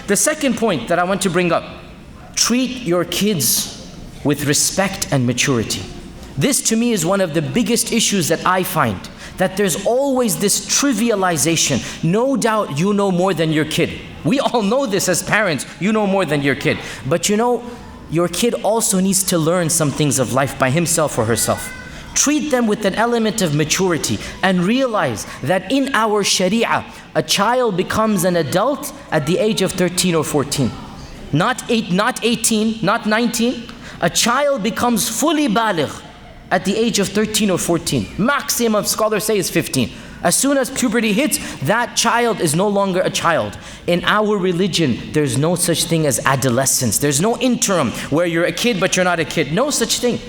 The second point that I want to bring up, treat your kids with respect and maturity. This to me is one of the biggest issues that I find, that there's always this trivialization. No doubt you know more than your kid. We all know this as parents, you know more than your kid. But you know, your kid also needs to learn some things of life by himself or herself. Treat them with an element of maturity and realize that in our Sharia, a child becomes an adult at the age of 13 or 14. Not 18, not 19. A child becomes fully baligh at the age of 13 or 14. Maximum, scholars say, is 15. As soon as puberty hits, that child is no longer a child. In our religion, there's no such thing as adolescence. There's no interim where you're a kid but you're not a kid. No such thing.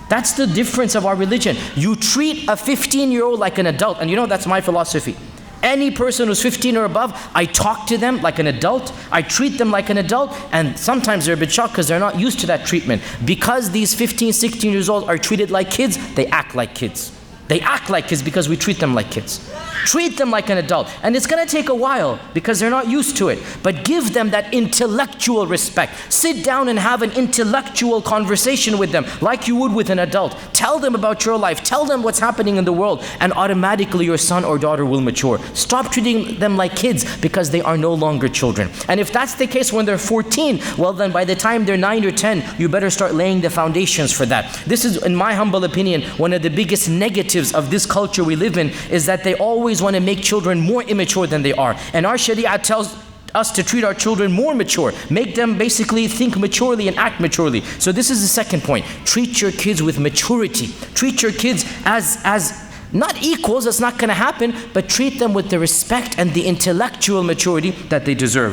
That's the difference of our religion. You treat a 15-year-old like an adult, and you know that's my philosophy. Any person who's 15 or above, I talk to them like an adult, I treat them like an adult, and sometimes they're a bit shocked because they're not used to that treatment. Because these 15, 16 years old are treated like kids, they act like kids. They act like kids because we treat them like kids. Treat them like an adult. And it's going to take a while because they're not used to it. But give them that intellectual respect. Sit down and have an intellectual conversation with them like you would with an adult. Tell them about your life. Tell them what's happening in the world. And automatically your son or daughter will mature. Stop treating them like kids because they are no longer children. And if that's the case when they're 14, well then by the time they're 9 or 10, you better start laying the foundations for that. This is, in my humble opinion, one of the biggest negatives of this culture we live in, is that they always want to make children more immature than they are. And our Sharia tells us to treat our children more mature. Make them basically think maturely and act maturely. So this is the second point. Treat your kids with maturity. Treat your kids as not equals, that's not going to happen, but treat them with the respect and the intellectual maturity that they deserve.